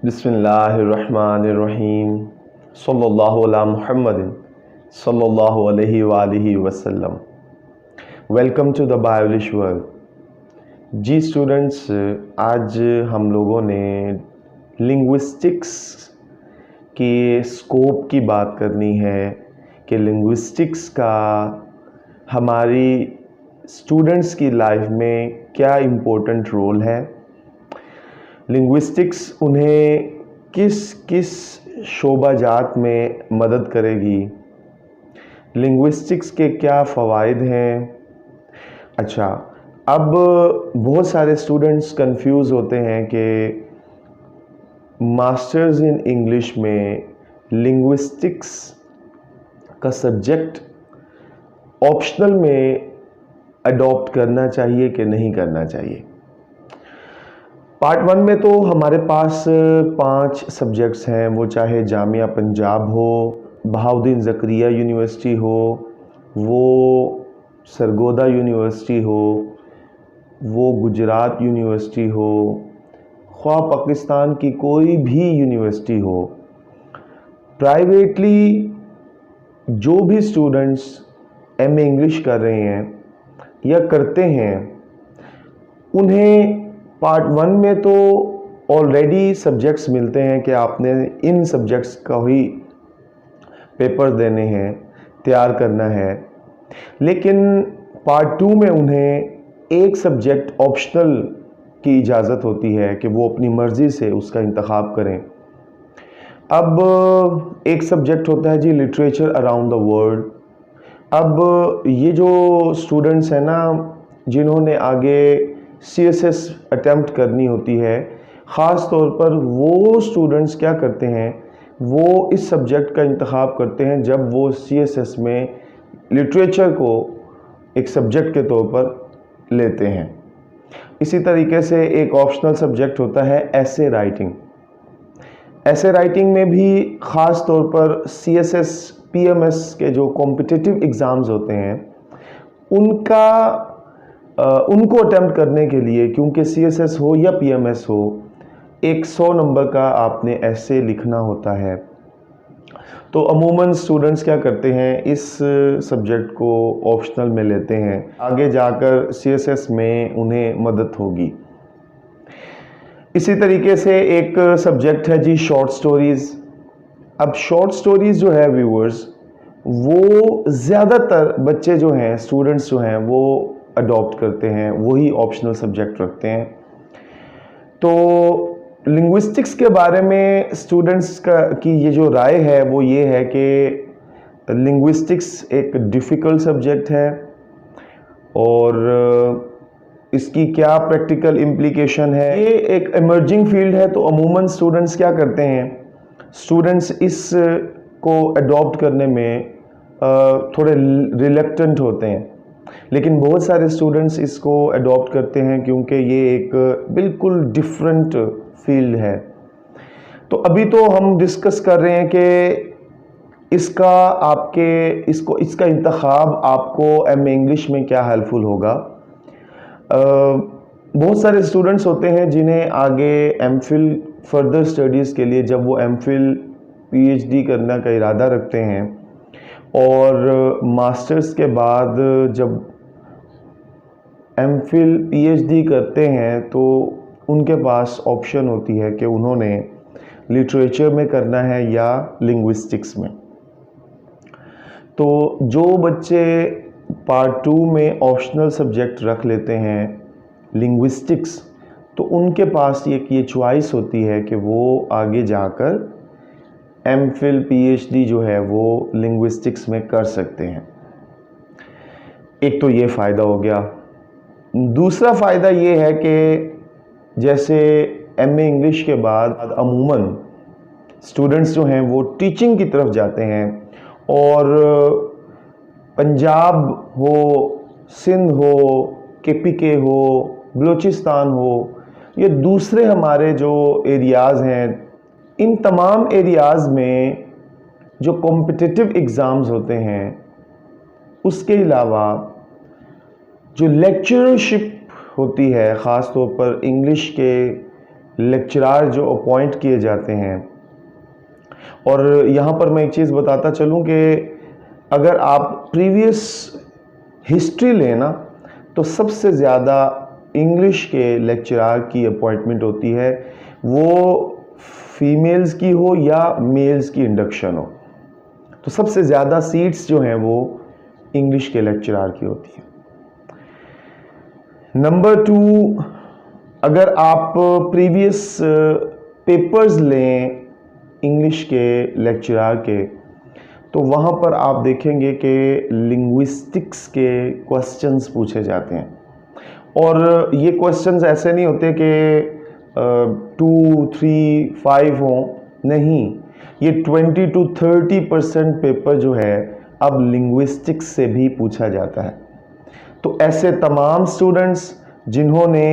बिस्मिल्लाहिर्रहमानिर्रहीम सल्लल्लाहु अला मुहम्मदिन सल्लल्लाहु अलैहि वसल्लम। Welcome to the Biolish world. जी स्टूडेंट्स, आज हम लोगों ने लिंग्विस्टिक्स के स्कोप की बात करनी है कि लिंग्विस्टिक्स का हमारी स्टूडेंट्स की लाइफ में क्या इम्पोर्टेंट रोल है, लिंग्विस्टिक्स उन्हें किस किस शोबाजात में मदद करेगी, लिंग्विस्टिक्स के क्या फ़वाइद हैं। अच्छा, अब बहुत सारे स्टूडेंट्स कंफ्यूज होते हैं कि मास्टर्स इन इंग्लिश में लिंग्विस्टिक्स का सब्जेक्ट ऑप्शनल में अडॉप्ट करना चाहिए कि नहीं करना चाहिए। पार्ट 1 में तो हमारे पास 5 सब्जेक्ट्स हैं, वो चाहे जामिया पंजाब हो, बहाउद्दीन ज़करिया यूनिवर्सिटी हो, वो सरगोदा यूनिवर्सिटी हो, वो गुजरात यूनिवर्सिटी हो, ख्वाह पाकिस्तान की कोई भी यूनिवर्सिटी हो। प्राइवेटली जो भी स्टूडेंट्स एमए इंग्लिश कर रहे हैं या करते हैं, उन्हें पार्ट 1 में तो ऑलरेडी सब्जेक्ट्स मिलते हैं कि आपने इन सब्जेक्ट्स का ही पेपर देने हैं, तैयार करना है। लेकिन पार्ट 2 में उन्हें एक सब्जेक्ट ऑप्शनल की इजाज़त होती है कि वो अपनी मर्ज़ी से उसका इंतखाब करें। अब एक सब्जेक्ट होता है जी लिटरेचर अराउंड द वर्ल्ड। अब ये जो स्टूडेंट्स हैं ना, जिन्होंने आगे CSS अटैम्प्ट करनी होती है, ख़ास तौर पर वो स्टूडेंट्स क्या करते हैं, वो इस सब्जेक्ट का इंतखाब करते हैं जब वो CSS में लिटरेचर को एक सब्जेक्ट के तौर पर लेते हैं। इसी तरीके से एक ऑप्शनल सब्जेक्ट होता है ऐसे राइटिंग। ऐसे राइटिंग में भी ख़ास तौर पर CSS PMS के जो कॉम्पिटिटिव एग्ज़ाम्स होते हैं उनको अटैम्प्ट करने के लिए, क्योंकि CSS हो या PMS हो, 100 नंबर का आपने ऐसे लिखना होता है। तो अमूमन स्टूडेंट्स क्या करते हैं, इस सब्जेक्ट को ऑप्शनल में लेते हैं, आगे जाकर CSS में उन्हें मदद होगी। इसी तरीके से एक सब्जेक्ट है जी शॉर्ट स्टोरीज़। अब शॉर्ट स्टोरीज़ जो है व्यूअर्स, वो ज़्यादातर बच्चे जो हैं, स्टूडेंट्स जो हैं, वो अडॉप्ट करते हैं, वही ऑप्शनल सब्जेक्ट रखते हैं। तो लिंग्विस्टिक्स के बारे में स्टूडेंट्स की ये जो राय है वो ये है कि लिंग्विस्टिक्स एक डिफ़िकल्ट सब्जेक्ट है और इसकी क्या प्रैक्टिकल इम्प्लीकेशन है। ये एक इमर्जिंग फील्ड है, तो अमूमन स्टूडेंट्स क्या करते हैं, स्टूडेंट्स इस को अडॉप्ट करने में थोड़े रिलक्टेंट होते हैं। लेकिन बहुत सारे स्टूडेंट्स इसको अडॉप्ट करते हैं क्योंकि ये एक बिल्कुल डिफरेंट फील्ड है। तो अभी तो हम डिस्कस कर रहे हैं कि इसका इंतखाब आपको एमए इंग्लिश में क्या हेल्पफुल होगा। बहुत सारे स्टूडेंट्स होते हैं जिन्हें आगे एमफिल फर्दर स्टडीज़ के लिए, जब वो एमफिल PhD करने का इरादा रखते हैं और मास्टर्स के बाद जब एमफिल PhD करते हैं, तो उनके पास ऑप्शन होती है कि उन्होंने लिटरेचर में करना है या लिंग्विस्टिक्स में। तो जो बच्चे पार्ट 2 में ऑप्शनल सब्जेक्ट रख लेते हैं लिंग्विस्टिक्स, तो उनके पास ये चॉइस होती है कि वो आगे जाकर एमफिल PhD जो है वो लिंग्विस्टिक्स में कर सकते हैं। एक तो ये फ़ायदा हो गया। दूसरा फ़ायदा ये है कि जैसे एमए इंग्लिश के बाद अमूमन स्टूडेंट्स जो हैं वो टीचिंग की तरफ जाते हैं, और पंजाब हो, सिंध हो, KPK हो, बलूचिस्तान हो, ये दूसरे हमारे जो एरियाज़ हैं, इन तमाम एरियाज़ में जो कॉम्पिटिटिव एग्ज़ाम्स होते हैं, उसके अलावा जो लेक्चरशिप होती है, ख़ास तौर पर इंग्लिश के लेक्चरार जो अपॉइंट किए जाते हैं। और यहाँ पर मैं एक चीज़ बताता चलूँ कि अगर आप प्रीवियस हिस्ट्री लें ना, तो सबसे ज़्यादा इंग्लिश के लेक्चरार की अपॉइंटमेंट होती है, वो फीमेल्स की हो या मेल्स की इंडक्शन हो, तो सबसे ज़्यादा सीट्स जो हैं वो इंग्लिश के लेक्चरार की होती है। नंबर 2, अगर आप प्रीवियस पेपर्स लें इंग्लिश के लेक्चरार के, तो वहाँ पर आप देखेंगे कि लिंग्विस्टिक्स के क्वेश्चंस पूछे जाते हैं। और ये क्वेश्चंस ऐसे नहीं होते कि 2, 3, 5 हों, नहीं, ये 20 to 30% पेपर जो है अब लिंग्विस्टिक्स से भी पूछा जाता है। तो ऐसे तमाम स्टूडेंट्स जिन्होंने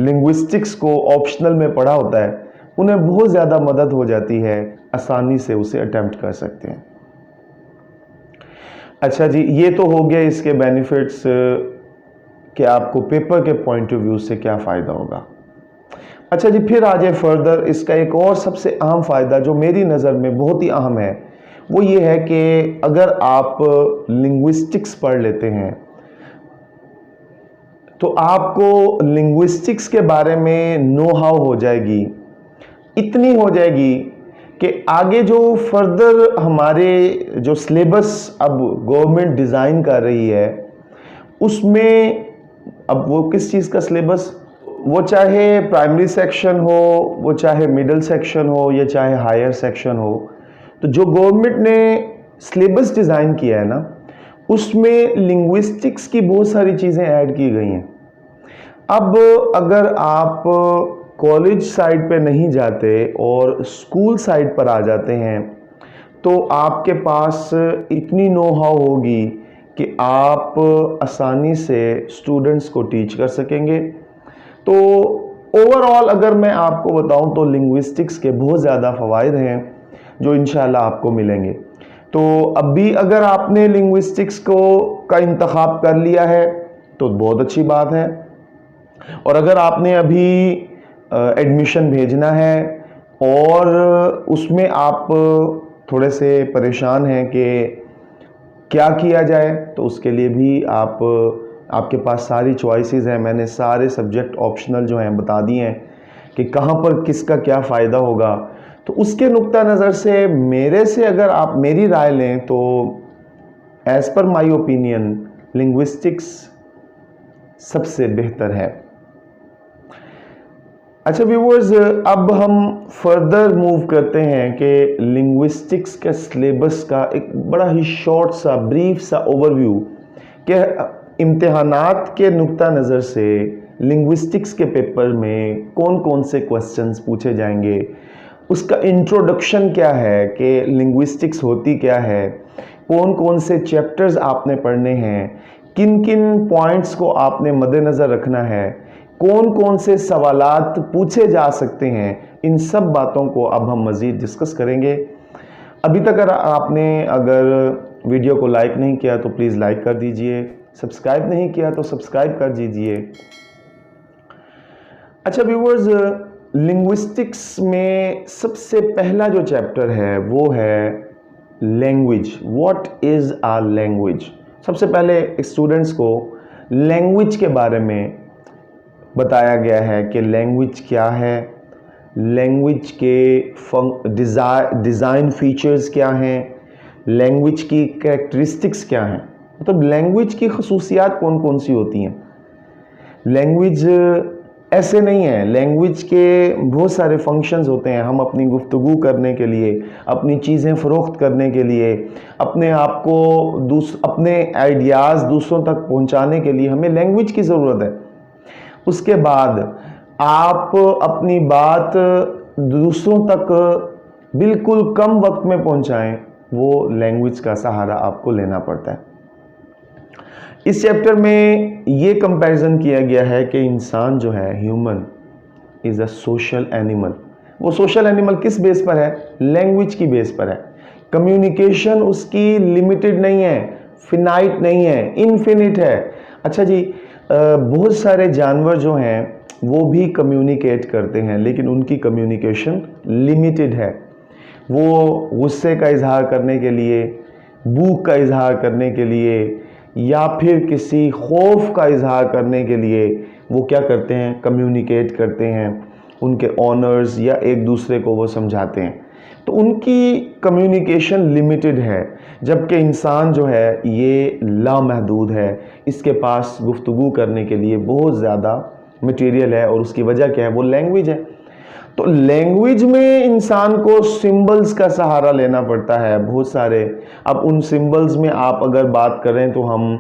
लिंग्विस्टिक्स को ऑप्शनल में पढ़ा होता है, उन्हें बहुत ज़्यादा मदद हो जाती है, आसानी से उसे अटेम्प्ट कर सकते हैं। अच्छा जी, ये तो हो गया इसके बेनिफिट्स कि आपको पेपर के पॉइंट ऑफ व्यू से क्या फ़ायदा होगा। अच्छा जी, फिर आ जाए फर्दर, इसका एक और सबसे अहम फ़ायदा जो मेरी नज़र में बहुत ही अहम है, वो ये है कि अगर आप लिंग्विस्टिक्स पढ़ लेते हैं तो आपको लिंग्विस्टिक्स के बारे में नो हाउ हो जाएगी, इतनी हो जाएगी कि आगे जो फर्दर हमारे जो सिलेबस अब गवर्नमेंट डिज़ाइन कर रही है, उसमें अब वो किस चीज़ का सिलेबस, वो चाहे प्राइमरी सेक्शन हो, वो चाहे मिडिल सेक्शन हो, या चाहे हायर सेक्शन हो, तो जो गवर्नमेंट ने सिलेबस डिज़ाइन किया है ना, उसमें लिंग्विस्टिक्स की बहुत सारी चीज़ें ऐड की गई हैं। अब अगर आप कॉलेज साइड पे नहीं जाते और स्कूल साइड पर आ जाते हैं, तो आपके पास इतनी नो हाउ होगी कि आप आसानी से स्टूडेंट्स को टीच कर सकेंगे। तो ओवरऑल अगर मैं आपको बताऊं तो लिंग्विस्टिक्स के बहुत ज़्यादा फ़वाइद हैं जो इंशाल्लाह आपको मिलेंगे। तो अब भी अगर आपने लिंग्विस्टिक्स का इंतखाब कर लिया है तो बहुत अच्छी बात है, और अगर आपने अभी एडमिशन भेजना है और उसमें आप थोड़े से परेशान हैं कि क्या किया जाए, तो उसके लिए भी आपके पास सारी चॉइसेस हैं। मैंने सारे सब्जेक्ट ऑप्शनल जो हैं बता दिए हैं कि कहाँ पर किसका क्या फ़ायदा होगा। तो उसके नुक्ता नज़र से मेरे से अगर आप मेरी राय लें तो as per my opinion linguistics सबसे बेहतर है। अच्छा व्यूअर्स, अब हम फर्दर मूव करते हैं कि लिंग्विस्टिक्स के सिलेबस का एक बड़ा ही शॉर्ट सा ब्रीफ सा ओवरव्यू कि इम्तिहानात के नुक्ता नज़र से लिंग्विस्टिक्स के पेपर में कौन कौन से क्वेश्चंस पूछे जाएंगे, उसका इंट्रोडक्शन क्या है कि लिंग्विस्टिक्स होती क्या है, कौन कौन से चैप्टर्स आपने पढ़ने हैं, किन किन पॉइंट्स को आपने मद्देनज़र रखना है, कौन कौन से सवालात पूछे जा सकते हैं, इन सब बातों को अब हम मज़ीद डिस्कस करेंगे। अभी तक अगर वीडियो को लाइक नहीं किया तो प्लीज़ लाइक कर दीजिए, सब्सक्राइब नहीं किया तो सब्सक्राइब कर दीजिए। अच्छा व्यूअर्स, लिंग्विस्टिक्स में सबसे पहला जो चैप्टर है वो है language. What is a language. सबसे पहले स्टूडेंट्स को लैंग्वेज के बारे में बताया गया है कि लैंग्वेज क्या है, लैंग्वेज के डिज़ाइन फीचर्स क्या हैं, लैंग्वेज की कैरेक्टरिस्टिक्स क्या हैं, मतलब लैंग्वेज की खसूसियात कौन कौन सी होती हैं। लैंग्वेज ऐसे नहीं है, लैंग्वेज के बहुत सारे फंक्शंस होते हैं। हम अपनी गुफ्तगू करने के लिए, अपनी चीज़ें फ़रोख्त करने के लिए, अपने आप को अपने आइडियाज़ दूसरों तक पहुंचाने के लिए हमें लैंग्वेज की ज़रूरत है। उसके बाद आप अपनी बात दूसरों तक बिल्कुल कम वक्त में पहुंचाएं, वो लैंग्वेज का सहारा आपको लेना पड़ता है। इस चैप्टर में ये कंपैरिजन किया गया है कि इंसान जो है, human is a social animal. वो सोशल एनिमल किस बेस पर है? लैंग्वेज की बेस पर है। कम्युनिकेशन उसकी लिमिटेड नहीं है, फिनाइट नहीं है, इनफिनिट है। अच्छा जी, बहुत सारे जानवर जो हैं वो भी कम्युनिकेट करते हैं, लेकिन उनकी कम्युनिकेशन लिमिटेड है। वो गुस्से का इजहार करने के लिए, भूख का इजहार करने के लिए, या फिर किसी खौफ का इजहार करने के लिए वो क्या करते हैं, कम्युनिकेट करते हैं, उनके ऑनर्स या एक दूसरे को वो समझाते हैं। तो उनकी कम्युनिकेशन लिमिटेड है, जबकि इंसान जो है ये लामहदूद है, इसके पास गुफ्तगू करने के लिए बहुत ज़्यादा मटेरियल है। और उसकी वजह क्या है, वो लैंग्वेज है। तो लैंग्वेज में इंसान को सिंबल्स का सहारा लेना पड़ता है बहुत सारे। अब उन सिंबल्स में आप अगर बात करें तो हम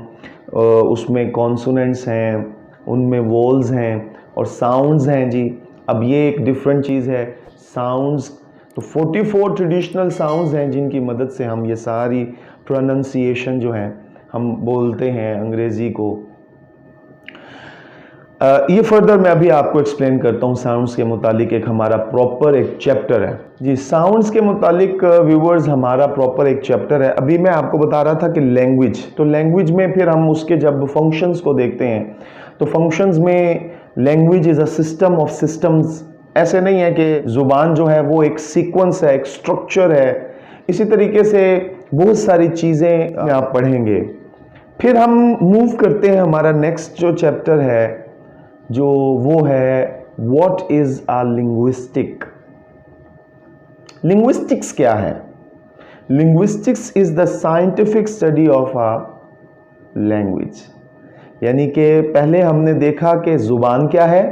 उसमें कॉन्सोनेंट्स हैं, उनमें वोल्स हैं और साउंड्स हैं जी। अब ये एक डिफरेंट चीज़ है। साउंड्स तो 44 ट्रेडिशनल साउंड्स हैं जिनकी मदद से हम ये सारी प्रोनंसिएशन जो है हम बोलते हैं अंग्रेज़ी को। ये फर्दर मैं अभी आपको एक्सप्लेन करता हूँ। साउंड्स के मुतालिक एक हमारा प्रॉपर एक चैप्टर है जी। साउंड्स के मुतालिक व्यूवर्स हमारा प्रॉपर एक चैप्टर है। अभी मैं आपको बता रहा था कि लैंग्वेज, तो लैंग्वेज में फिर हम उसके जब फंक्शंस को देखते हैं तो फंक्शंस में language is a system of systems. ऐसे नहीं है कि ज़ुबान जो है वो एक सीक्वेंस है, एक स्ट्रक्चर है। इसी तरीके से बहुत सारी चीज़ें आप पढ़ेंगे। फिर हम मूव करते हैं, हमारा नेक्स्ट जो चैप्टर है जो वो है what is a linguistic. Linguistics क्या है? Linguistics is the scientific study of a language. यानी कि पहले हमने देखा कि जुबान क्या है,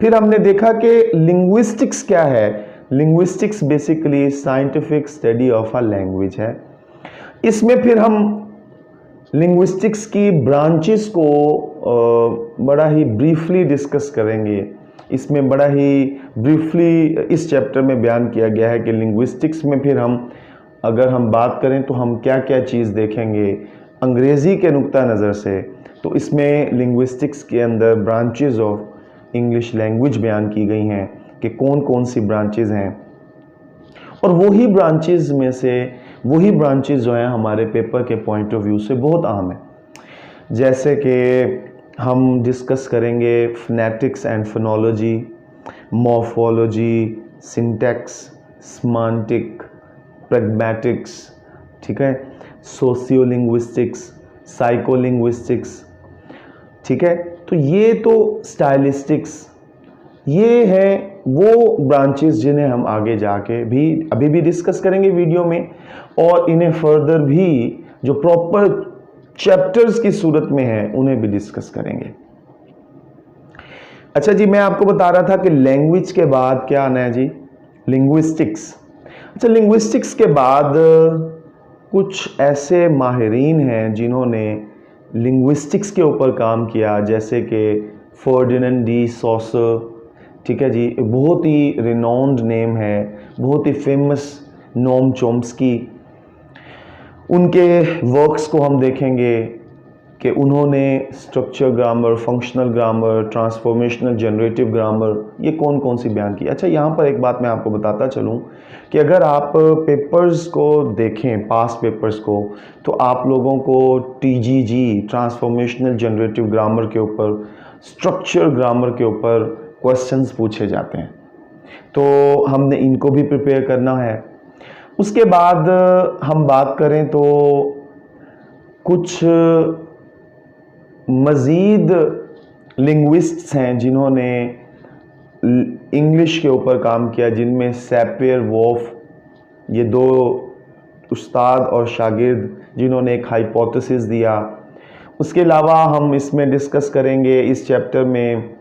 फिर हमने देखा कि लिंग्विस्टिक्स क्या है। Linguistics basically scientific study of a language है। इसमें फिर हम लिंग्विस्टिक्स की ब्रांचेस को बड़ा ही ब्रीफली डिस्कस करेंगे। इसमें बड़ा ही ब्रीफली इस चैप्टर में बयान किया गया है कि लिंग्विस्टिक्स में फिर हम अगर हम बात करें तो हम क्या क्या चीज़ देखेंगे अंग्रेज़ी के नुक्ता नज़र से। तो इसमें लिंग्विस्टिक्स के अंदर ब्रांचेस ऑफ इंग्लिश लैंग्वेज बयान की गई हैं कि कौन कौन सी ब्रांचेस हैं, और वही ब्रांचेस में से वही ब्रांचेस जो हैं हमारे पेपर के पॉइंट ऑफ व्यू से बहुत अहम है। जैसे कि हम डिस्कस करेंगे phonetics and phonology, morphology, syntax, semantic, pragmatics, ठीक है, सोशियोलिंग्विस्टिक्स, साइकोलिंग्विस्टिक्स, ठीक है। तो ये तो स्टाइलिस्टिक्स, ये है वो ब्रांचेस जिन्हें हम आगे जाके भी अभी भी डिस्कस करेंगे वीडियो में, और इन्हें फर्दर भी जो प्रॉपर चैप्टर्स की सूरत में है उन्हें भी डिस्कस करेंगे। अच्छा जी, मैं आपको बता रहा था कि लैंग्वेज के बाद क्या आना है जी, लिंग्विस्टिक्स। अच्छा, लिंग्विस्टिक्स के बाद कुछ ऐसे माहिरीन हैं जिन्होंने लिंग्विस्टिक्स के ऊपर काम किया, जैसे कि फर्डिनेंड डी सॉसर, ठीक है जी, बहुत ही रिनाउंड नेम है, बहुत ही फेमस नोम चॉम्स्की। उनके वर्क्स को हम देखेंगे कि उन्होंने structure grammar, functional grammar, transformational generative grammar, ये कौन कौन सी बयान की। अच्छा, यहाँ पर एक बात मैं आपको बताता चलूँ कि अगर आप पेपर्स को देखें, पास पेपर्स को, तो आप लोगों को टीजीजी, ट्रांसफॉर्मेशनल जनरेटिव ग्रामर के ऊपर, स्ट्रक्चर ग्रामर के ऊपर क्वेश्चंस पूछे जाते हैं, तो हमने इनको भी प्रिपेयर करना है। उसके बाद हम बात करें तो कुछ मज़ीद लिंग्विस्ट्स हैं जिन्होंने इंग्लिश के ऊपर काम किया, जिनमें सैपियर वॉफ, ये दो उस्ताद और शागिर्द जिन्होंने एक हाइपोथेसिस दिया। उसके अलावा हम इसमें डिस्कस करेंगे इस चैप्टर में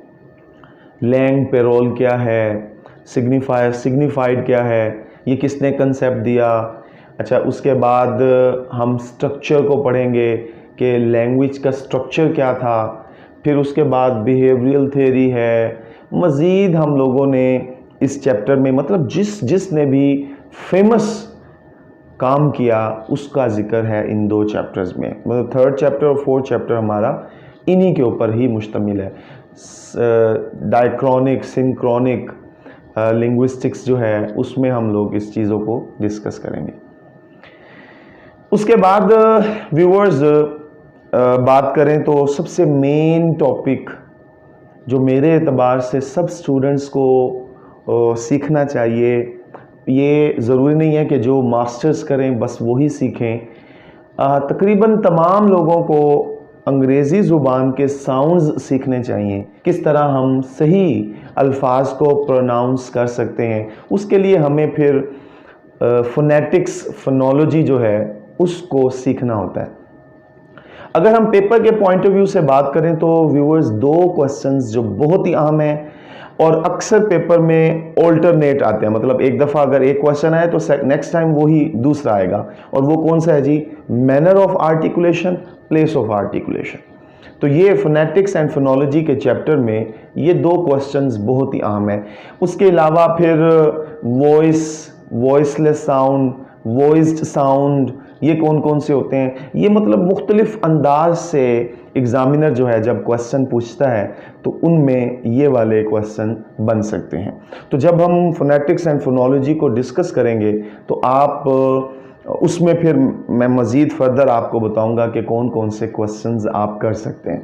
लैंग पेरोल क्या है, सिग्निफाइड क्या है, ये किसने कंसेप्ट दिया। अच्छा, उसके बाद हम स्ट्रक्चर को पढ़ेंगे कि लैंग्वेज का स्ट्रक्चर क्या था। फिर उसके बाद बिहेवियरल थ्योरी है। मज़ीद हम लोगों ने इस चैप्टर में, मतलब जिसने भी फेमस काम किया उसका जिक्र है इन दो चैप्टर्स में। मतलब थर्ड चैप्टर और फोर्थ चैप्टर हमारा इन्हीं के ऊपर ही मुश्तमिल है। डायक्रॉनिक, सिंक्रोनिक लिंग्विस्टिक्स जो है उसमें हम लोग इस चीज़ों को डिस्कस करेंगे। उसके बाद व्यूअर्स बात करें तो सबसे मेन टॉपिक जो मेरे एतबार से सब स्टूडेंट्स को सीखना चाहिए। ये ज़रूरी नहीं है कि जो मास्टर्स करें बस वही सीखें। तकरीबन तमाम लोगों को अंग्रेज़ी ज़ुबान के साउंड्स सीखने चाहिए, किस तरह हम सही अल्फाज को प्रोनाउंस कर सकते हैं। उसके लिए हमें फिर फोनेटिक्स, फोनोलॉजी जो है उसको सीखना होता है। अगर हम पेपर के पॉइंट ऑफ व्यू से बात करें तो व्यूअर्स, दो क्वेश्चंस जो बहुत ही अहम हैं और अक्सर पेपर में ऑल्टरनेट आते हैं, मतलब एक दफ़ा अगर एक क्वेश्चन आए तो नेक्स्ट टाइम वही दूसरा आएगा, और वो कौन सा है जी? Manner of articulation, place of articulation. तो ये फोनेटिक्स एंड फोनोलॉजी के चैप्टर में ये दो क्वेश्चंस बहुत ही अहम है। उसके अलावा फिर voice, voiceless sound, voiced sound, ये कौन कौन से होते हैं, ये मतलब मुख्तलिफ अंदाज से एग्जामिनर जो है जब क्वेश्चन पूछता है तो उनमें ये वाले क्वेश्चन बन सकते हैं। तो जब हम फोनेटिक्स एंड फोनोलॉजी को डिस्कस करेंगे तो आप उसमें फिर मैं मज़ीद फर्दर आपको बताऊंगा कि कौन कौन से क्वेश्चंस आप कर सकते हैं,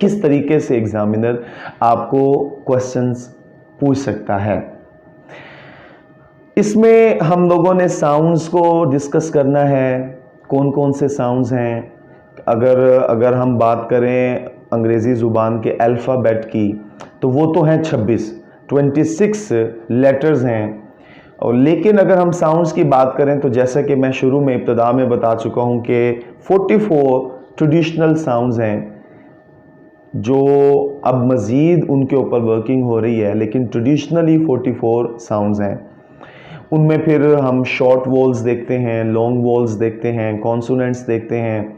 किस तरीके से एग्जामिनर आपको क्वेश्चंस पूछ सकता है। इसमें हम लोगों ने साउंड्स को डिस्कस करना है, कौन कौन से साउंड्स हैं। अगर हम बात करें अंग्रेज़ी ज़ुबान के अल्फ़ाबेट की तो वो तो हैं 26 लेटर्स हैं। और लेकिन अगर हम साउंड्स की बात करें तो जैसा कि मैं शुरू में इब्तिदा में बता चुका हूँ कि 44 ट्रेडिशनल साउंड्स हैं जो अब मज़ीद उनके ऊपर वर्किंग हो रही है, लेकिन ट्रेडिशनली 44 साउंड्स हैं। उनमें फिर हम शॉर्ट वॉल्स देखते हैं, लॉन्ग वॉल्स देखते हैं, कॉन्सोनेंट्स देखते हैं।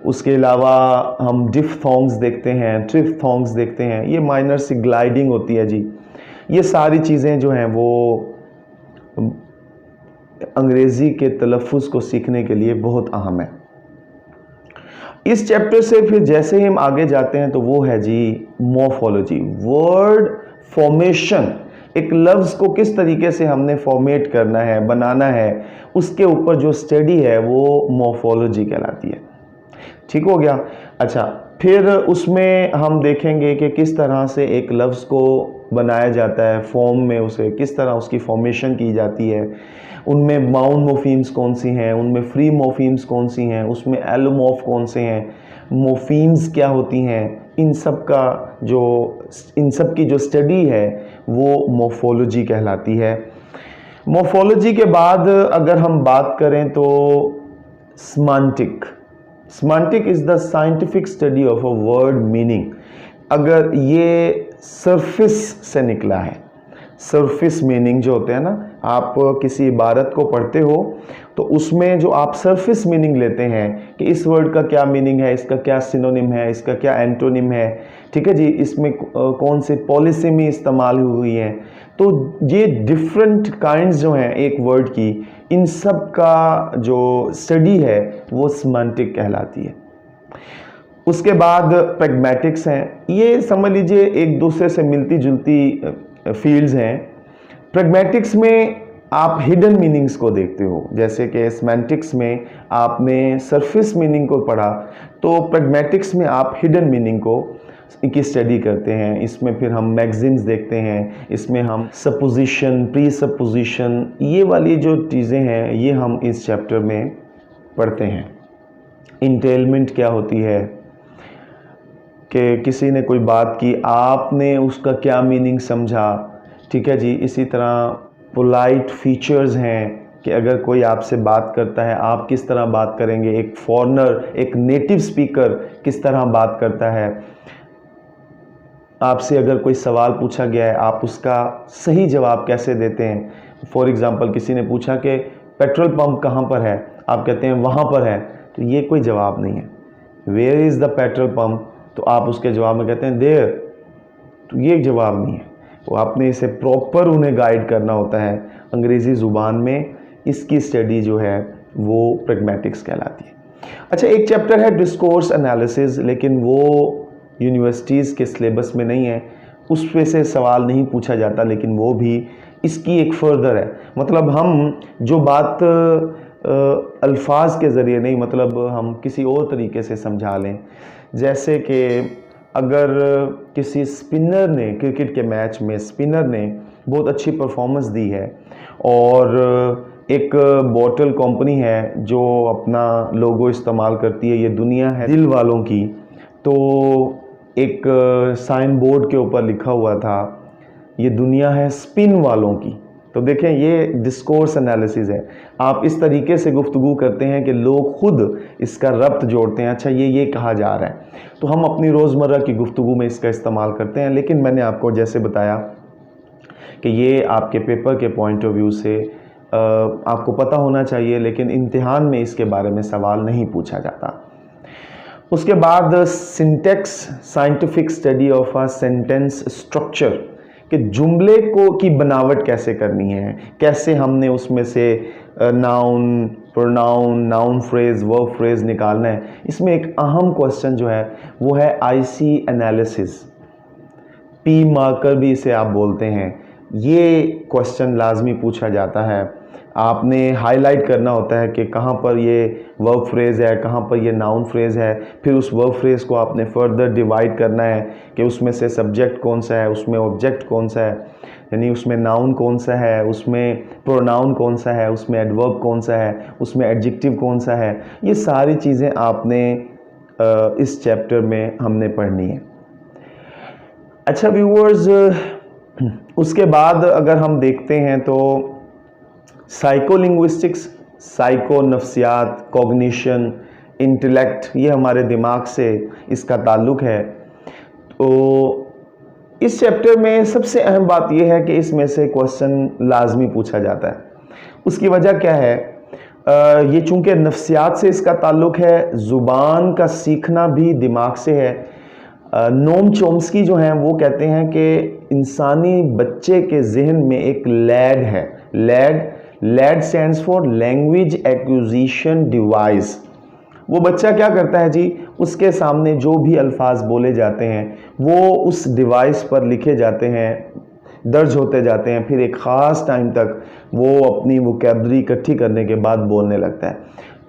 उसके अलावा हम डिफ्थोंग्स देखते हैं, ट्रिफ्थोंग्स देखते हैं। ये माइनर सी ग्लाइडिंग होती है जी। ये सारी चीज़ें जो हैं वो अंग्रेज़ी के तलफ़्फ़ुज़ को सीखने के लिए बहुत अहम है। इस चैप्टर से फिर जैसे ही हम आगे जाते हैं तो वो है जी मॉर्फोलॉजी, वर्ड फॉर्मेशन। एक लफ्ज़ को किस तरीके से हमने फॉर्मेट करना है, बनाना है, उसके ऊपर जो स्टडी है वो मॉर्फोलॉजी कहलाती है। ठीक हो गया। अच्छा, फिर उसमें हम देखेंगे कि किस तरह से एक लफ्ज़ को बनाया जाता है, फॉर्म में उसे किस तरह उसकी फॉर्मेशन की जाती है। उनमें बाउंड मोफीम्स कौन सी हैं, उनमें फ्री मोफीम्स कौन सी हैं, उसमें एलोमॉर्फ कौन से हैं, मोफीम्स क्या होती हैं, इन सब की जो स्टडी है वो मॉर्फोलॉजी कहलाती है। मॉर्फोलॉजी के बाद अगर हम बात करें तो semantic is the scientific study of a word meaning. अगर ये सरफेस से निकला है, सरफेस मीनिंग जो होते हैं ना, आप किसी इबारत को पढ़ते हो तो उसमें जो आप सरफेस मीनिंग लेते हैं कि इस वर्ड का क्या मीनिंग है, इसका क्या सिनोनिम है, इसका क्या एंटोनिम है, ठीक है जी, इसमें कौन से पॉलिसेमी इस्तेमाल हुई है। तो ये डिफरेंट काइंड्स जो हैं एक वर्ड की, इन सब का जो स्टडी है वो सेमांटिक कहलाती है। उसके बाद प्रैग्मेटिक्स हैं। ये समझ लीजिए एक दूसरे से मिलती जुलती फील्ड्स हैं। प्रैग्मेटिक्स में आप हिडन मीनिंग्स को देखते हो, जैसे कि सेमांटिक्स में आपने सरफेस मीनिंग को पढ़ा, तो प्रैग्मेटिक्स में आप हिडन मीनिंग को की स्टडी करते हैं। इसमें फिर हम मैगजिम्स देखते हैं, इसमें हम सपोजिशन, प्री सपोजिशन, ये वाली जो चीज़ें हैं ये हम इस चैप्टर में पढ़ते हैं। इंटेलमेंट क्या होती है कि किसी ने कोई बात की, आपने उसका क्या मीनिंग समझा, ठीक है जी। इसी तरह पोलाइट फीचर्स हैं कि अगर कोई आपसे बात करता है आप किस तरह बात करेंगे, एक फॉरेनर, एक नेटिव स्पीकर किस तरह बात करता है। आपसे अगर कोई सवाल पूछा गया है आप उसका सही जवाब कैसे देते हैं। फॉर एग्ज़ाम्पल किसी ने पूछा कि पेट्रोल पंप कहाँ पर है, आप कहते हैं वहाँ पर है, तो ये कोई जवाब नहीं है। Where is the petrol pump, तो आप उसके जवाब में कहते हैं देयर, तो ये जवाब नहीं है। तो आपने इसे प्रॉपर उन्हें गाइड करना होता है। अंग्रेज़ी ज़ुबान में इसकी स्टडी जो है वो प्रैग्मेटिक्स कहलाती है। अच्छा, एक चैप्टर है डिस्कोर्स एनालिसिस, लेकिन वो यूनिवर्सिटीज़ के सिलेबस में नहीं है, उस पे से सवाल नहीं पूछा जाता, लेकिन वो भी इसकी एक फर्दर है। मतलब हम जो बात अल्फाज के ज़रिए नहीं, मतलब हम किसी और तरीके से समझा लें। जैसे कि अगर किसी स्पिनर ने क्रिकेट के मैच में स्पिनर ने बहुत अच्छी परफॉर्मेंस दी है और एक बॉटल कंपनी है जो अपना लोगो इस्तेमाल करती है, ये दुनिया है दिल वालों की, तो एक साइन बोर्ड के ऊपर लिखा हुआ था ये दुनिया है स्पिन वालों की। तो देखें, ये डिस्कोर्स एनालिसिस है। आप इस तरीके से गुफ्तगू करते हैं कि लोग खुद इसका रब्त जोड़ते हैं, अच्छा ये कहा जा रहा है, तो हम अपनी रोज़मर्रा की गुफ्तगू में इसका इस्तेमाल करते हैं। लेकिन मैंने आपको जैसे बताया कि ये आपके पेपर के पॉइंट ऑफ व्यू से आपको पता होना चाहिए, लेकिन इम्तिहान में इसके बारे में सवाल नहीं पूछा जाता। उसके बाद syntax, scientific study of a sentence structure, कि जुमले को की बनावट कैसे करनी है, कैसे हमने उसमें से noun, pronoun, noun phrase, verb phrase निकालना है। इसमें एक अहम क्वेश्चन जो है वो है आईसी एनालिसिस, पी मार्कर भी इसे आप बोलते हैं। ये क्वेश्चन लाजमी पूछा जाता है, आपने हाईलाइट करना होता है कि कहाँ पर ये वर्ब फ्रेज़ है, कहाँ पर ये नाउन फ्रेज़ है। फिर उस वर्ब फ्रेज़ को आपने फर्दर डिवाइड करना है कि उसमें से सब्जेक्ट कौन सा है, उसमें ऑब्जेक्ट कौन सा है, यानी उसमें नाउन कौन सा है, उसमें प्रोनाउन कौन सा है, उसमें एडवर्ब कौन सा है, उसमें एडजेक्टिव कौन सा है। ये सारी चीज़ें आपने इस चैप्टर में हमने पढ़नी है। अच्छा व्यूअर्स, उसके बाद अगर हम देखते हैं तो साइकोलिंग्विस्टिक्स, साइको नफ्सियात, कॉग्निशन, इंटेलेक्ट, ये हमारे दिमाग से इसका ताल्लुक़ है। तो इस चैप्टर में सबसे अहम बात यह है कि इसमें से क्वेश्चन लाजमी पूछा जाता है। उसकी वजह क्या है? ये चूँकि नफ्सियात से इसका ताल्लुक़ है, ज़ुबान का सीखना भी दिमाग से है। नोम चोम्स्की जो हैं वो कहते हैं कि इंसानी बच्चे के जहन में एक लैड है। LAD stands for language acquisition device. वो बच्चा क्या करता है जी, उसके सामने जो भी अल्फाज बोले जाते हैं वो उस डिवाइस पर लिखे जाते हैं, दर्ज होते जाते हैं, फिर एक ख़ास टाइम तक वो अपनी वोकैबुलरी इकट्ठी करने के बाद बोलने लगता है।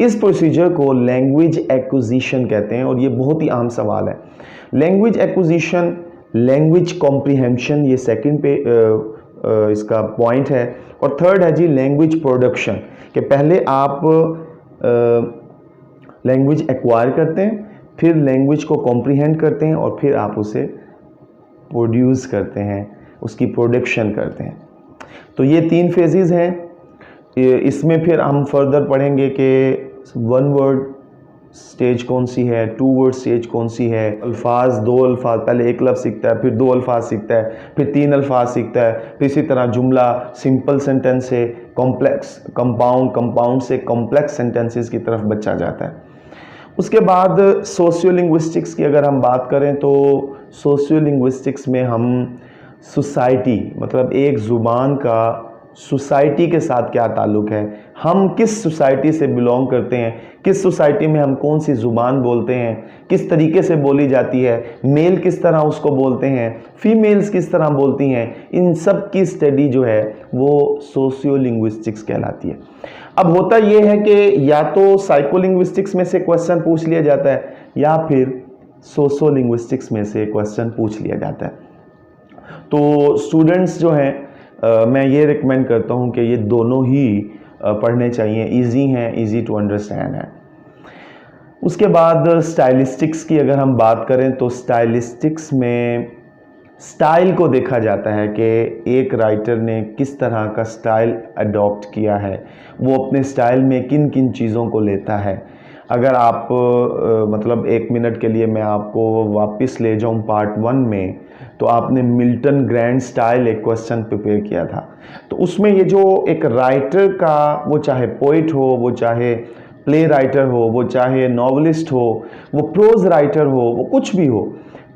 इस प्रोसीजर को लैंग्वेज एक्विजिशन कहते हैं और ये बहुत ही अहम सवाल है। लैंग्वेज एक्विजिशन, लैंग्वेज कॉम्प्रीहेंशन, ये सेकंड पे इसका पॉइंट है। और थर्ड है जी लैंग्वेज प्रोडक्शन, कि पहले आप लैंग्वेज एक्वायर करते हैं, फिर लैंग्वेज को कॉम्प्रीहेंड करते हैं और फिर आप उसे प्रोड्यूस करते हैं, उसकी प्रोडक्शन करते हैं। तो ये 3 फेजेस हैं। इसमें फिर हम फर्दर पढ़ेंगे कि 1 वर्ड स्टेज कौन सी है, 2 वर्ड स्टेज कौन सी है, अल्फाज, 2 अल्फाज, पहले एक लफ्ज़ सीखता है, फिर 2 अल्फाज सीखता है, फिर 3 अल्फाज सीखता है, फिर इसी तरह जुमला, सिंपल सेंटेंस से कॉम्प्लेक्स, कंपाउंड से कॉम्प्लेक्स सेंटेंसेस की तरफ बच्चा जाता है। उसके बाद सोशियोलिंग्विस्टिक्स की अगर हम बात करें तो सोशियोलिंग्विस्टिक्स में हम सोसाइटी, मतलब एक ज़ुबान का सोसाइटी के साथ क्या ताल्लुक़ है, हम किस सोसाइटी से बिलोंग करते हैं, किस सोसाइटी में हम कौन सी ज़ुबान बोलते हैं, किस तरीके से बोली जाती है, मेल किस तरह उसको बोलते हैं, फीमेल्स किस तरह बोलती हैं, इन सब की स्टडी जो है वो सोशियोलिंग्विस्टिक्स कहलाती है। अब होता ये है कि या तो साइकोलिंग्विस्टिक्स में से क्वेश्चन पूछ लिया जाता है या फिर सोशियोलिंग्विस्टिक्स में से क्वेश्चन पूछ लिया जाता है। तो स्टूडेंट्स जो हैं मैं ये रिकमेंड करता हूँ कि ये दोनों ही पढ़ने चाहिए, इजी हैं, इजी टू अंडरस्टैंड है। उसके बाद स्टाइलिस्टिक्स की अगर हम बात करें तो स्टाइलिस्टिक्स में स्टाइल को देखा जाता है कि एक राइटर ने किस तरह का स्टाइल अडॉप्ट किया है, वो अपने स्टाइल में किन किन चीज़ों को लेता है। अगर आप मतलब 1 मिनट के लिए मैं आपको वापस ले जाऊं पार्ट 1 में, तो आपने मिल्टन ग्रैंड स्टाइल एक क्वेश्चन प्रिपेयर किया था। तो उसमें ये जो एक राइटर का, वो चाहे पोइट हो, वो चाहे प्ले राइटर हो, वो चाहे नॉवलिस्ट हो, वो प्रोज राइटर हो, वो कुछ भी हो,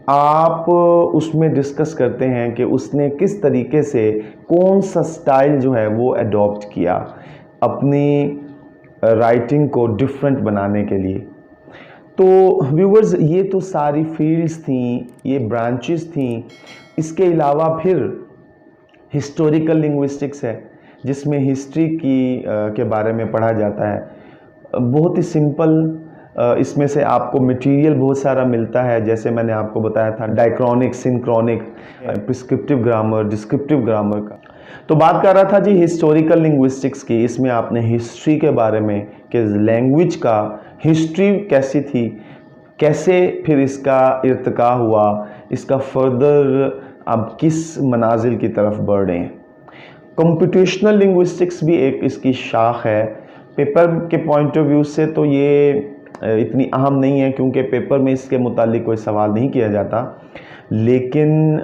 आप उसमें डिस्कस करते हैं कि उसने किस तरीके से कौन सा स्टाइल जो है वो अडॉप्ट किया अपनी राइटिंग को डिफरेंट बनाने के लिए। तो व्यूअर्स, ये तो सारी फील्ड्स थी, ये ब्रांचेस थी। इसके अलावा फिर हिस्टोरिकल लिंग्विस्टिक्स है जिसमें हिस्ट्री की के बारे में पढ़ा जाता है। बहुत ही सिंपल इसमें से आपको मटेरियल बहुत सारा मिलता है, जैसे मैंने आपको बताया था diachronic, synchronic, prescriptive grammar, descriptive grammar का। तो बात कर रहा था जी हिस्टोरिकल लिंग्विस्टिक्स की। इसमें आपने हिस्ट्री के बारे में कि लैंग्वेज का हिस्ट्री कैसी थी, कैसे फिर इसका इर्तिका हुआ, इसका फर्दर अब किस मनाजिल की तरफ बढ़ रहे हैं। कंप्यूटेशनल लिंग्विस्टिक्स भी एक इसकी शाख है। पेपर के पॉइंट ऑफ व्यू से तो ये इतनी अहम नहीं है, क्योंकि पेपर में इसके मुतालिक कोई सवाल नहीं किया जाता, लेकिन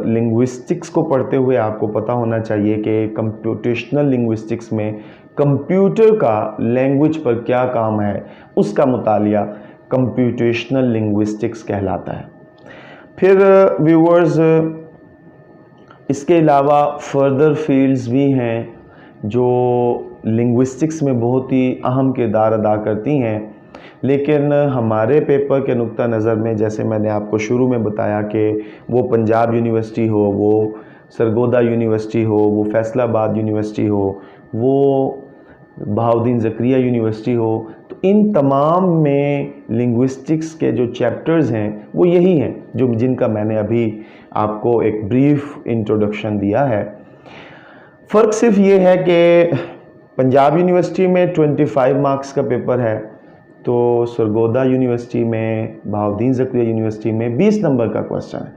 लिंग्विस्टिक्स को पढ़ते हुए आपको पता होना चाहिए कि कंप्यूटेशनल लिंग्विस्टिक्स में कंप्यूटर का लैंग्वेज पर क्या काम है, उसका मुतालिया कंप्यूटेशनल लिंग्विस्टिक्स कहलाता है। फिर व्यूअर्स, इसके अलावा फर्दर फील्ड्स भी हैं जो लिंग्विस्टिक्स में बहुत ही अहम किरदार अदा करती हैं, लेकिन हमारे पेपर के नुक्ता नज़र में, जैसे मैंने आपको शुरू में बताया कि वो पंजाब यूनिवर्सिटी हो, वो सरगोदा यूनिवर्सिटी हो, वो फैसलाबाद यूनिवर्सिटी हो, वो बहाउद्दीन ज़करिया यूनिवर्सिटी हो, तो इन तमाम में लिंग्विस्टिक्स के जो चैप्टर्स हैं वो यही हैं जो जिनका मैंने अभी आपको एक ब्रीफ इंट्रोडक्शन दिया है। फ़र्क सिर्फ ये है कि पंजाब यूनिवर्सिटी में 25 मार्क्स का पेपर है, तो सरगोदा यूनिवर्सिटी में, बहाउद्दीन ज़करिया यूनिवर्सिटी में 20 नंबर का क्वेश्चन है।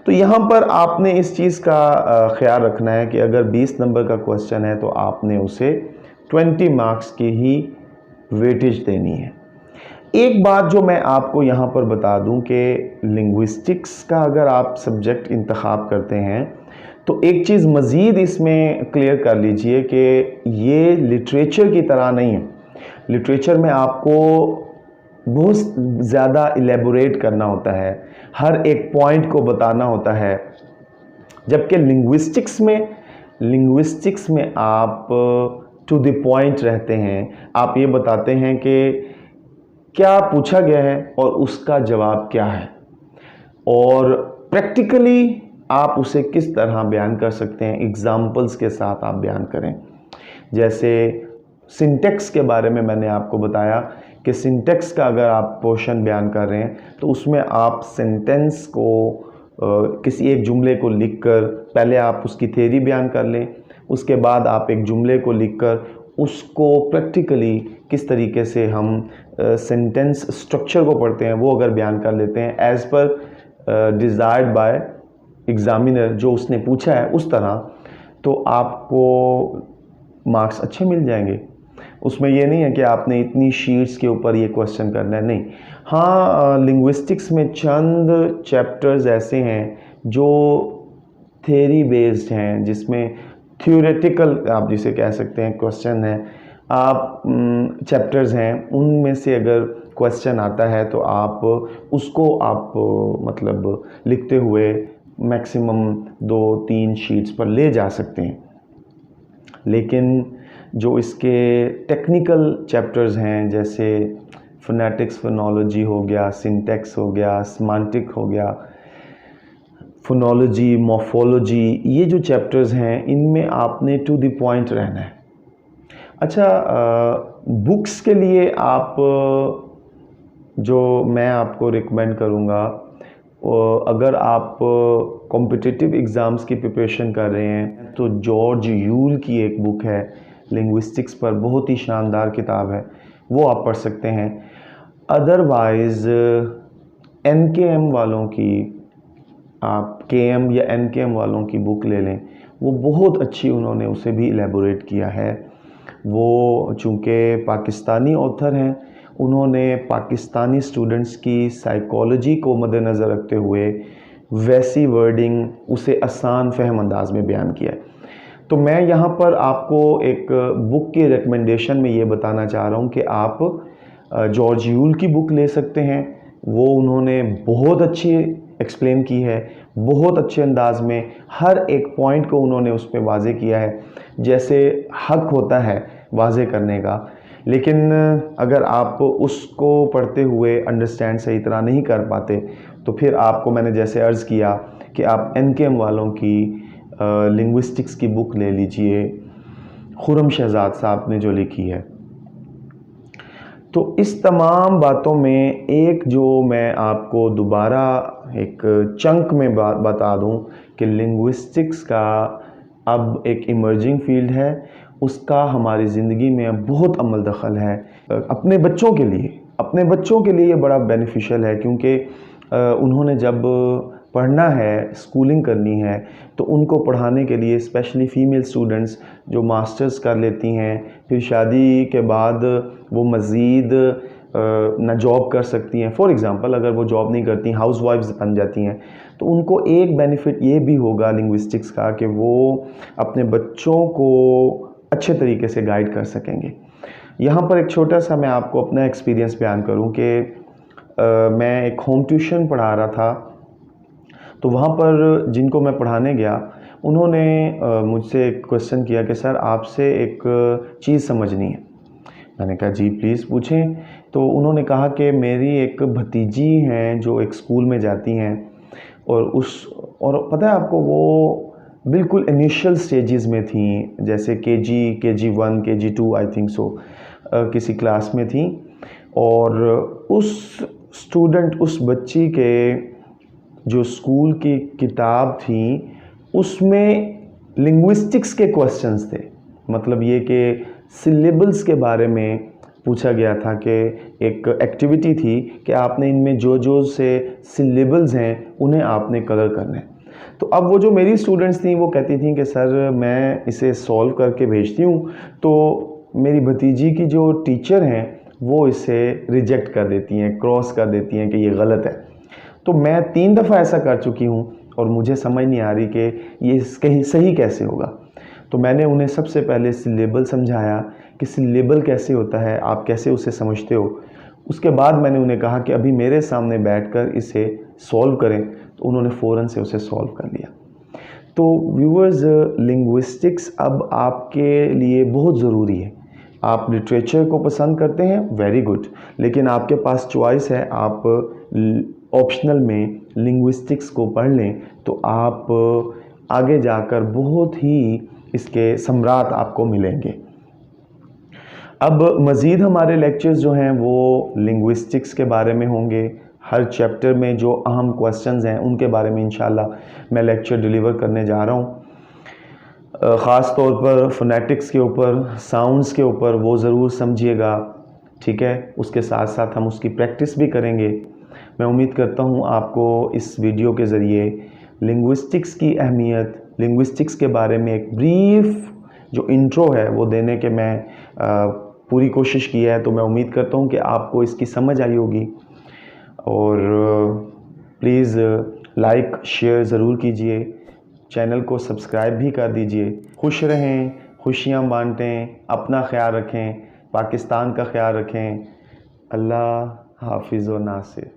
तो यहाँ पर आपने इस चीज़ का ख्याल रखना है कि अगर 20 नंबर का क्वेश्चन है तो आपने उसे 20 मार्क्स की ही वेटेज देनी है। एक बात जो मैं आपको यहाँ पर बता दूँ कि लिंग्विस्टिक्स का अगर आप सब्जेक्ट इंतखाब करते हैं तो एक चीज़ मज़ीद इसमें क्लियर कर लीजिए कि ये लिटरेचर की तरह नहीं है। लिटरेचर में आपको बहुत ज़्यादा इलेबोरेट करना होता है, हर एक पॉइंट को बताना होता है, जबकि लिंग्विस्टिक्स में आप टू द पॉइंट रहते हैं। आप ये बताते हैं कि क्या पूछा गया है और उसका जवाब क्या है, और प्रैक्टिकली आप उसे किस तरह बयान कर सकते हैं, एग्जाम्पल्स के साथ आप बयान करें। जैसे सिंटेक्स के बारे में मैंने आपको बताया कि सिंटेक्स का अगर आप पोर्शन बयान कर रहे हैं तो उसमें आप सेंटेंस को किसी एक जुमले को लिखकर पहले आप उसकी थ्योरी बयान कर लें, उसके बाद आप एक जुमले को लिखकर उसको प्रैक्टिकली किस तरीके से हम सेंटेंस स्ट्रक्चर को पढ़ते हैं वो अगर बयान कर लेते हैं as per desired bye examiner, जो उसने पूछा है उस तरह, तो आपको मार्क्स अच्छे मिल जाएंगे। उसमें ये नहीं है कि आपने इतनी शीट्स के ऊपर ये क्वेश्चन करना है, नहीं। हाँ, लिंग्विस्टिक्स में चंद चैप्टर्स ऐसे हैं जो थ्योरी बेस्ड हैं, जिसमें थ्योरेटिकल आप जिसे कह सकते हैं क्वेश्चन है, आप चैप्टर्स हैं, उनमें से अगर क्वेश्चन आता है तो आप उसको आप मतलब लिखते हुए मैक्सिमम 2-3 शीट्स पर ले जा सकते हैं। लेकिन जो इसके टेक्निकल चैप्टर्स हैं, जैसे फोनेटिक्स, फोनोलॉजी हो गया, सिंटैक्स हो गया, सेमांटिक हो गया, फोनोलॉजी, मॉर्फोलॉजी, ये जो चैप्टर्स हैं इनमें आपने टू द पॉइंट रहना है। अच्छा, बुक्स के लिए आप जो मैं आपको रिकमेंड करूँगा, अगर आप कॉम्पिटिटिव एग्ज़ाम्स की प्रिपरेशन कर रहे हैं तो जॉर्ज यूल की एक बुक है लिंग्विस्टिक्स पर, बहुत ही शानदार किताब है, वो आप पढ़ सकते हैं। अदरवाइज़ NKM वालों की, आप KM या NKM वालों की बुक ले लें, वो बहुत अच्छी उन्होंने उसे भी एलेबोरेट किया है। वो चूँकि पाकिस्तानी ऑथर हैं, उन्होंने पाकिस्तानी स्टूडेंट्स की साइकोलॉजी को मद्देनज़र रखते हुए वैसी वर्डिंग उसे आसान फहम अंदाज में बयान किया है। तो मैं यहाँ पर आपको एक बुक की रिकमेंडेशन में ये बताना चाह रहा हूँ कि आप जॉर्ज यूल की बुक ले सकते हैं। वो उन्होंने बहुत अच्छी एक्सप्लेन की है, बहुत अच्छे अंदाज में हर एक पॉइंट को उन्होंने उस पर वाज़े किया है, जैसे हक होता है वाज़े करने का। लेकिन अगर आप उसको पढ़ते हुए अंडरस्टैंड सही तरह नहीं कर पाते तो फिर आपको, मैंने जैसे अर्ज़ किया कि आप NKM वालों की लिंग्विस्टिक्स की बुक ले लीजिए, खुर्रम शहजाद साहब ने जो लिखी है। तो इस तमाम बातों में एक जो मैं आपको दोबारा एक चंक में बता दूं कि लिंग्विस्टिक्स का अब एक इमर्जिंग फील्ड है, उसका हमारी ज़िंदगी में बहुत अमल दखल है। अपने बच्चों के लिए ये बड़ा बेनिफिशियल है, क्योंकि उन्होंने जब पढ़ना है, स्कूलिंग करनी है, तो उनको पढ़ाने के लिए स्पेशली फ़ीमेल स्टूडेंट्स जो मास्टर्स कर लेती हैं, फिर शादी के बाद वो मज़ीद ना जॉब कर सकती हैं। फॉर एग्ज़ाम्पल अगर वो जॉब नहीं करती, हाउस वाइफ्स बन जाती हैं, तो उनको एक बेनिफिट ये भी होगा लिंग्विस्टिक्स का कि वो अपने बच्चों को अच्छे तरीके से गाइड कर सकेंगे। यहाँ पर एक छोटा सा मैं आपको अपना एक्सपीरियंस बयान करूँ कि मैं एक होम ट्यूशन पढ़ा रहा था, तो वहाँ पर जिनको मैं पढ़ाने गया उन्होंने मुझसे एक क्वेश्चन किया कि सर आपसे एक चीज़ समझनी है। मैंने कहा जी प्लीज़ पूछें। तो उन्होंने कहा कि मेरी एक भतीजी हैं जो एक स्कूल में जाती हैं, और पता है आपको वो बिल्कुल इनिशियल स्टेजेस में थी, जैसे KG 1 KG 2 I think so, किसी क्लास में थी। और उस बच्ची के जो स्कूल की किताब थी उसमें लिंग्विस्टिक्स के क्वेश्चंस थे। मतलब ये कि सिलेबल्स के बारे में पूछा गया था कि एक एक्टिविटी थी कि आपने इनमें जो से सिलेबल्स हैं उन्हें आपने कलर करना है। तो अब वो जो मेरी स्टूडेंट्स थी वो कहती थी कि सर मैं इसे सॉल्व करके भेजती हूँ, तो मेरी भतीजी की जो टीचर हैं वो इसे रिजेक्ट कर देती हैं, क्रॉस कर देती हैं कि ये गलत है। तो मैं 3 दफ़ा ऐसा कर चुकी हूँ और मुझे समझ नहीं आ रही कि ये कहीं सही कैसे होगा। तो मैंने उन्हें सबसे पहले सिलेबल समझाया कि सिलेबल कैसे होता है, आप कैसे उसे समझते हो। उसके बाद मैंने उन्हें कहा कि अभी मेरे सामने बैठकर इसे सॉल्व करें, तो उन्होंने फ़ौरन से उसे सॉल्व कर लिया। तो व्यूअर्स, लिंग्विस्टिक्स अब आपके लिए बहुत ज़रूरी है। आप लिटरेचर को पसंद करते हैं, वेरी गुड, लेकिन आपके पास चॉइस है, आप ऑप्शनल में लिंग्विस्टिक्स को पढ़ लें तो आप आगे जाकर बहुत ही इसके सम्राट आपको मिलेंगे। अब मज़ीद हमारे लेक्चर्स जो हैं वो लिंग्विस्टिक्स के बारे में होंगे। हर चैप्टर में जो अहम क्वेश्चंस हैं उनके बारे में इंशाल्लाह मैं लेक्चर डिलीवर करने जा रहा हूँ। ख़ास तौर पर फोनेटिक्स के ऊपर, साउंड्स के ऊपर, वो ज़रूर समझिएगा, ठीक है। उसके साथ साथ हम उसकी प्रैक्टिस भी करेंगे। मैं उम्मीद करता हूँ आपको इस वीडियो के ज़रिए लिंग्विस्टिक्स की अहमियत, लिंग्विस्टिक्स के बारे में एक ब्रीफ जो इंट्रो है वो देने के मैं पूरी कोशिश की है। तो मैं उम्मीद करता हूँ कि आपको इसकी समझ आई होगी। और प्लीज़ लाइक शेयर ज़रूर कीजिए, चैनल को सब्सक्राइब भी कर दीजिए। खुश रहें, खुशियाँ बांटें, अपना ख्याल रखें, पाकिस्तान का ख्याल रखें। अल्लाह हाफिज़ व नासिर।